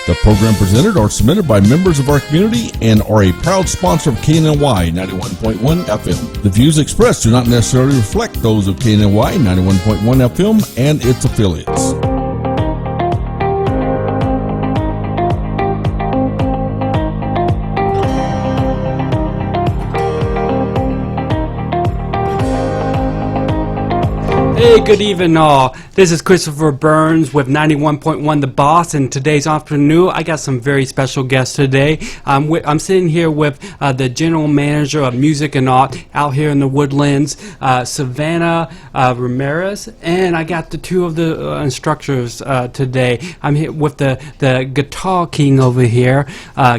The program presented or submitted by members of our community and are a proud sponsor of KNNY 91.1 FM. The views expressed do not necessarily reflect those of KNNY 91.1 FM and its affiliates. Hey, good evening all. This is Christopher Burns with 91.1 The Boss, and today's Entrepreneur. I got some very special guests today. I'm sitting here with the General Manager of Music and Art out here in the Woodlands, Savannah Ramirez, and I got the two of the instructors today. I'm here with the Guitar King over here,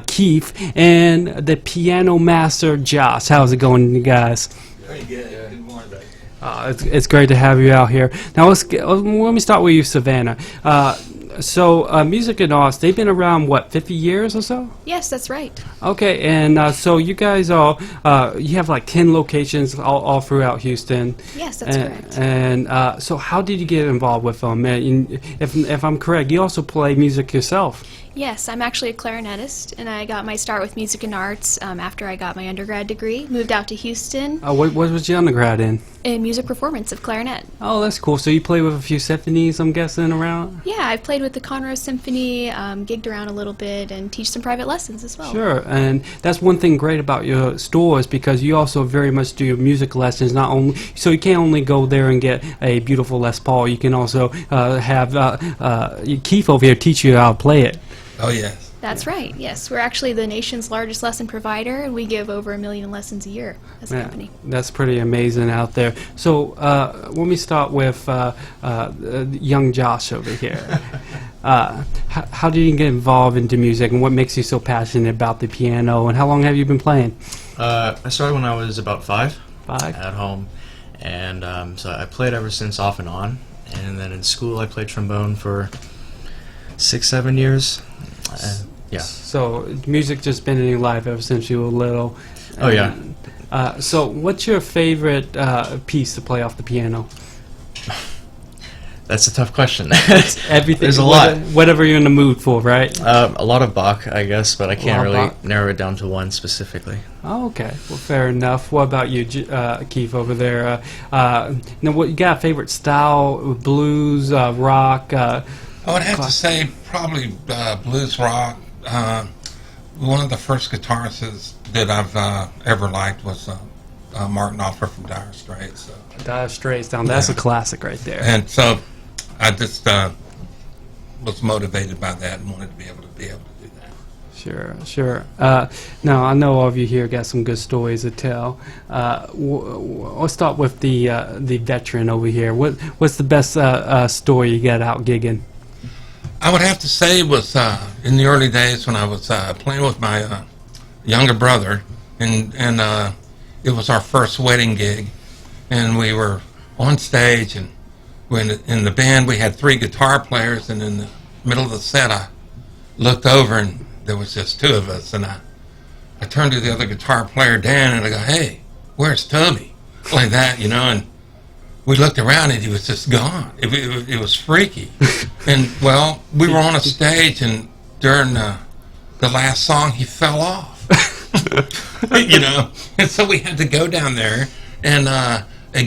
Keith, and the Piano Master, Josh. How's it going, you guys? Very good. Good morning, buddy. It's great to have you out here. Now, let me start with you, Savannah. So, Music and Arts, they've been around, what, 50 years or so? Yes, that's right. Okay, and so you guys all, you have like 10 locations all throughout Houston. Yes, that's correct. And so how did you get involved with them? And if I'm correct, you also play music yourself. Yes, I'm actually a clarinetist, and I got my start with music and arts after I got my undergrad degree. Moved out to Houston What was your undergrad in? in music performance of clarinet. Oh, that's cool. So you play with a few symphonies, I'm guessing, around? Yeah, I've played with the Conroe Symphony, gigged around a little bit, and teach some private lessons as well. Sure, and that's one thing great about your stores because you also very much do music lessons. Not only so you can't only go there and get a beautiful Les Paul. You can also have Keith over here teach you how to play it. Oh, yes. That's right, yes. We're actually the nation's largest lesson provider, and we give over 1 million lessons a year as a company. That's pretty amazing out there. So let me start with young Josh over here. How did you get involved into music, and what makes you so passionate about the piano, and how long have you been playing? I started when I was about 5 5? at home, and so I played ever since off and on. And then in school I played trombone for 6-7 years. Yeah. So music just been in your life ever since you were little. Oh, yeah. So what's your favorite piece to play off the piano? That's a tough question. Everything. There's a lot. Whatever you're in the mood for, right? A lot of Bach, I guess, but I can't lot of really Bach. narrow it down to one specifically. Oh, okay. Well, fair enough. What about you, Keith, over there? Now, what you got a favorite style? Blues, rock? I would have to say probably blues rock. One of the first guitarists that I've ever liked was Martin Knopfler from Dire Straits. So. Dire Straits down. That's a classic right there. And so I just was motivated by that and wanted to be able to do that. Sure. Now, I know all of you here got some good stories to tell. Let's start with the veteran over here. What's the best story you got out gigging? I would have to say it was in the early days when I was playing with my younger brother, and it was our first wedding gig, and we were on stage, and when in the band we had 3 guitar players, and in the middle of the set I looked over and there was just 2 of us, and I turned to the other guitar player, Dan, and I go, "Hey, where's Toby?" Like that, you know, and we looked around and he was just gone. It was freaky. And, well, we were on a stage, and during the last song, he fell off. You know? And so we had to go down there and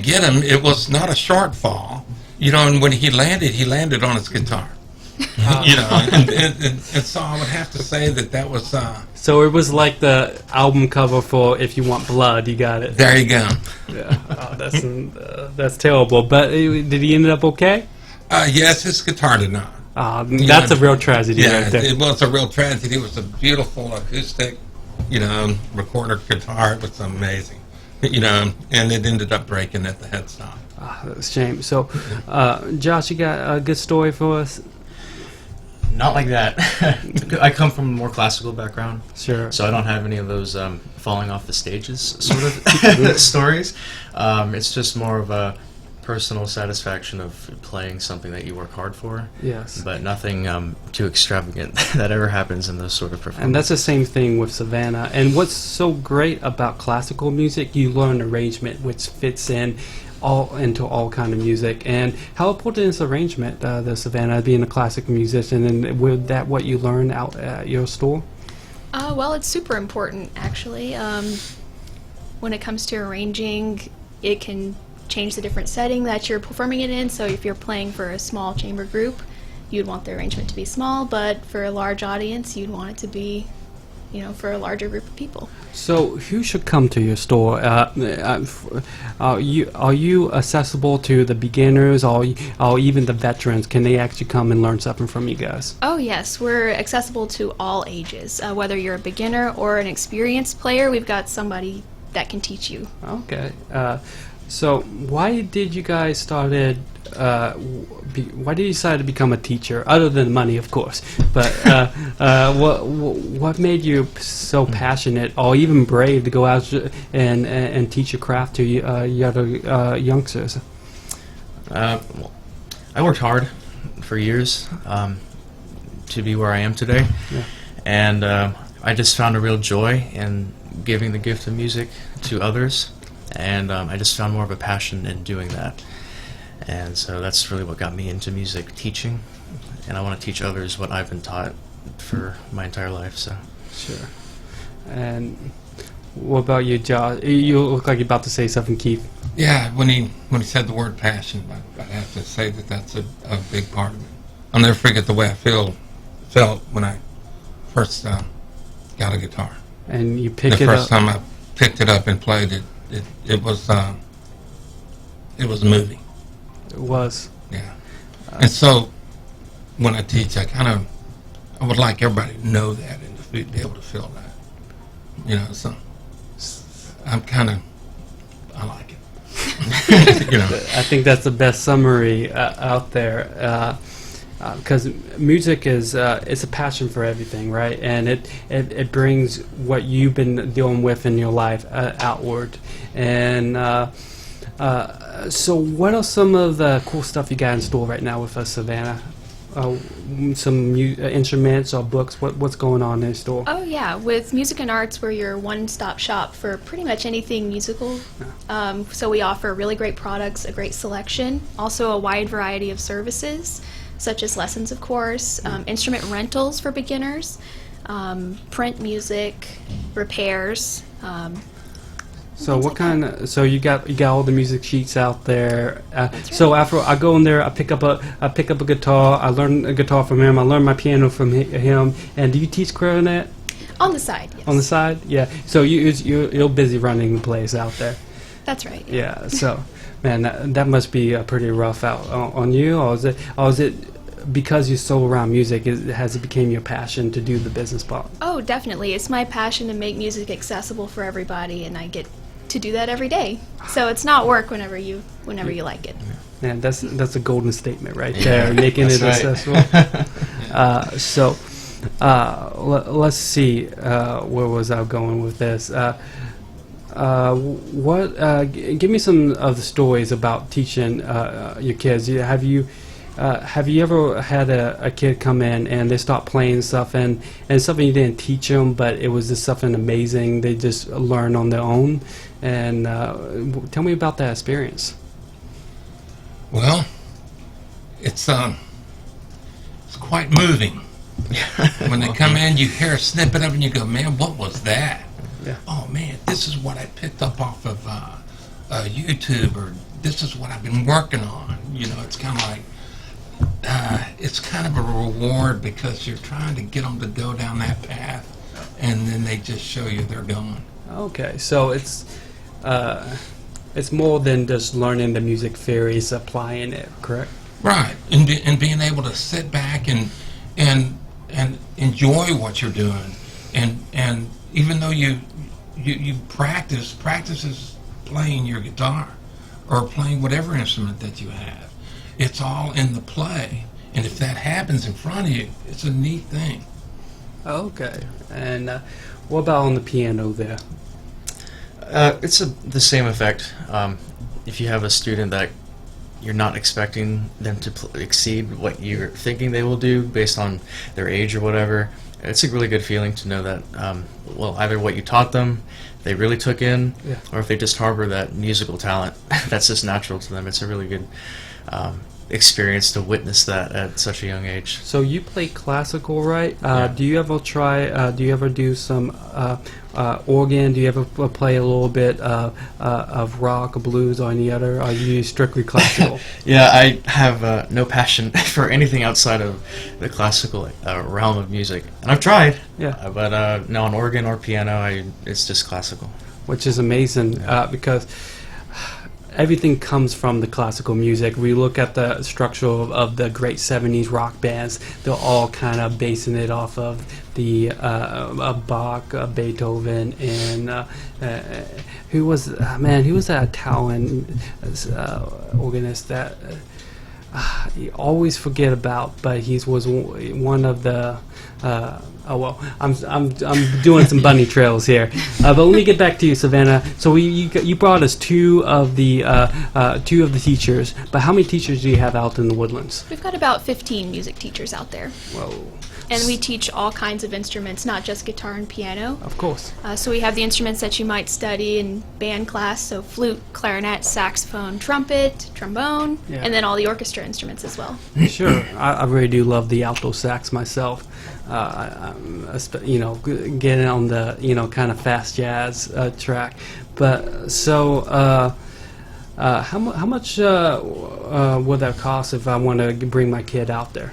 get him. It was not a short fall. You know, and when he landed on his guitar. You know, and so I would have to say that was... So it was like the album cover for "If You Want Blood." You got it. There you go. Yeah, that's terrible. But did he end up okay? Yes, his guitar did not. That's a real tragedy right there. It was a real tragedy. It was a beautiful acoustic, you know, recorder guitar. It was amazing, you know, and it ended up breaking at the headstock. That's a shame. So, Josh, you got a good story for us? Not like that. I come from a more classical background. Sure. So I don't have any of those falling off the stages sort of stories. It's just more of a personal satisfaction of playing something that you work hard for. Yes. But nothing too extravagant that ever happens in those sort of performances. And that's the same thing with Savannah. And what's so great about classical music, you learn arrangement, which fits in all into all kind of music. And how important is arrangement, the Savannah, being a classic musician, and was that what you learned out at your store? Well, it's super important, actually. When it comes to arranging, it can change the different setting that you're performing it in. So if you're playing for a small chamber group, you'd want the arrangement to be small, but for a large audience, you'd want it to be, for a larger group of people. So who should come to your store? Are you accessible to the beginners or even the veterans? Can they actually come and learn something from you guys? Oh, yes, we're accessible to all ages. Whether you're a beginner or an experienced player, we've got somebody that can teach you. Okay. So why did you guys started? Why did you decide to become a teacher? Other than money, of course. But what made you so passionate or even brave to go out and teach your craft to youngsters? Well, I worked hard for years to be where I am today, Yeah. and I just found a real joy in giving the gift of music to others, and I just found more of a passion in doing that. And so that's really what got me into music teaching, and I want to teach others what I've been taught for my entire life. So Sure. And what about you, Josh? You look like you're about to say something, Keith. Yeah, when he said the word passion, I have to say that that's a big part of it. I'll never forget the way I felt when I first got a guitar. And you pick The it first up. time I picked it up and played it, it was moving. It was. Yeah. And so when I teach, I would like everybody to know that and to be able to feel that. So I like it. I think that's the best summary out there, because music is it's a passion for everything, right? And it brings what you've been dealing with in your life outward. And so, what are some of the cool stuff you got in store right now with us, Savannah? Some instruments or books? What's going on in store? Oh, yeah. With Music and Arts, we're your one-stop shop for pretty much anything musical. So we offer really great products, a great selection, also a wide variety of services, such as lessons, of course, instrument rentals for beginners, print music, repairs. So things what like kind that. of? So you got all the music sheets out there. That's So right. after I go in there, I pick up a guitar. I learn a guitar from him. I learn my piano from him. And do you teach clarinet On the side, yes. on the side? Yeah. So you're busy running the place out there. That's right. Yeah. So, man, that must be pretty rough out on you, or is it because you're so around music? Has it became your passion to do the business part? Oh, definitely. It's my passion to make music accessible for everybody, and I get to do that every day. So it's not work whenever you like it. Man, that's a golden statement right there, making it that's right. accessible. Let's see. Where was I going with this? Give me some of the stories about teaching your kids. Have you ever had a kid come in and they start playing stuff and something you didn't teach them, but it was just something amazing they just learned on their own? And tell me about that experience. Well, it's quite moving. When they come in, you hear a snippet of it and you go, man, what was that? Yeah. Oh, man, this is what I picked up off of YouTube, or this is what I've been working on. It's kind of like, it's kind of a reward because you're trying to get them to go down that path, and then they just show you they're going. Okay, so it's more than just learning the music theory, it's applying it, correct? Right, and being able to sit back and enjoy what you're doing, and even though you practice is playing your guitar or playing whatever instrument that you have. It's all in the play, and if that happens in front of you, it's a neat thing. Okay, and what about on the piano there? it's the same effect. If you have a student that you're not expecting them to exceed what you're thinking they will do based on their age or whatever. It's a really good feeling to know that, well, either what you taught them they really took in, or if they just harbor that musical talent that's just natural to them. It's a really good experience to witness that at such a young age. So you play classical, right? Do you ever try? Do you ever do some organ? Do you ever play a little bit of rock, or blues, or any other? Or are you strictly classical? Yeah, I have no passion for anything outside of the classical realm of music, and I've tried. Yeah. But no, on organ or piano, it's just classical. Which is amazing because everything comes from the classical music. We look at the structure of the great 70s rock bands. They're all kind of basing it off of the Bach, Beethoven, and who was that Italian organist that you always forget about, but he was one of the I'm doing some bunny trails here, but let me get back to you, Savannah. So you brought us two of the teachers, but how many teachers do you have out in the Woodlands? We've got about 15 music teachers out there. Whoa. And we teach all kinds of instruments, not just guitar and piano. Of course. So we have the instruments that you might study in band class, so flute, clarinet, saxophone, trumpet, trombone, and then all the orchestra instruments as well. Sure. I really do love the alto sax myself. Getting on the, kind of fast jazz track. But so, how much would that cost if I want to bring my kid out there?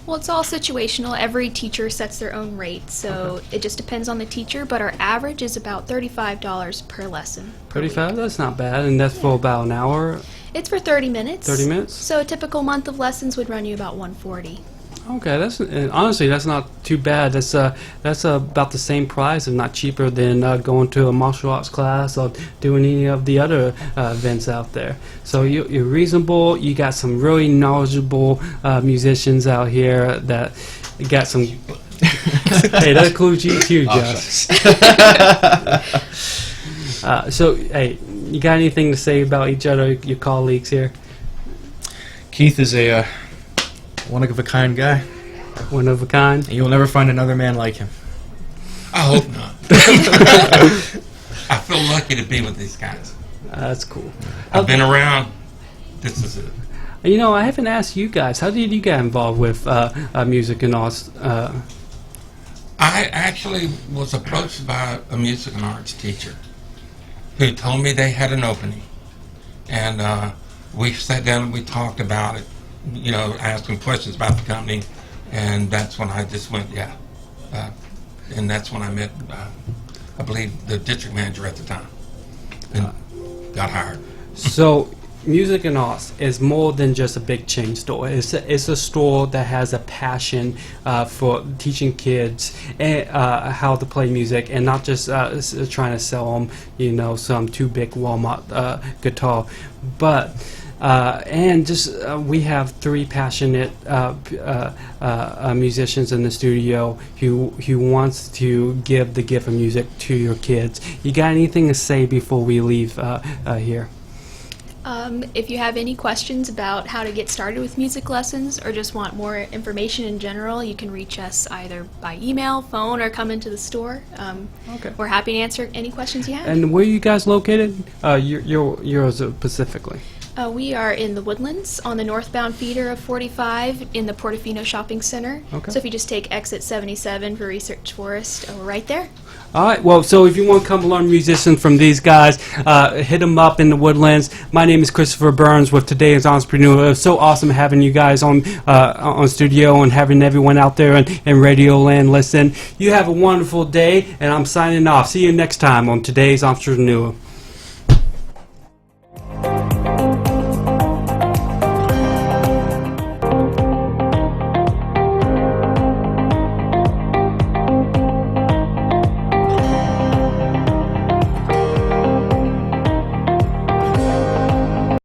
Well, it's all situational. Every teacher sets their own rate, so it just depends on the teacher, but our average is about $35 per lesson. 35? That's not bad, and that's for about an hour? It's for 30 minutes. 30 minutes? So a typical month of lessons would run you about $140. Okay, honestly, that's not too bad. That's about the same price, if not cheaper, than going to a martial arts class or doing any of the other events out there. So you're reasonable. You got some really knowledgeable musicians out here that got some. Hey, that includes you too, Josh. So, hey, you got anything to say about each other, your colleagues here? Keith is a one-of-a-kind guy. One of a kind? And you'll never find another man like him. I hope not. I feel lucky to be with these guys. That's cool. I've been around. This is it. I haven't asked you guys. How did you get involved with music and arts? I actually was approached by a music and arts teacher who told me they had an opening. And we sat down and we talked about it, asking questions about the company. And that's when I just went, and that's when I met, I believe, the district manager at the time and got hired. So, Music and Arts is more than just a big chain store. It's a store that has a passion for teaching kids how to play music, and not just trying to sell them, some too big Walmart guitar, but we have three passionate musicians in the studio who wants to give the gift of music to your kids. You got anything to say before we leave here? If you have any questions about how to get started with music lessons or just want more information in general, you can reach us either by email, phone, or come into the store. Okay. We're happy to answer any questions you have. And where are you guys located? You're specifically. We are in the Woodlands on the northbound feeder of 45 in the Portofino Shopping Center. Okay. So if you just take exit 77 for Research Forest, we're right there. All right. Well, so if you want to come learn musicians from these guys, hit them up in the Woodlands. My name is Christopher Burns with Today's Entrepreneur. It was so awesome having you guys on studio and having everyone out there in Radio Land listen. You have a wonderful day, and I'm signing off. See you next time on Today's Entrepreneur.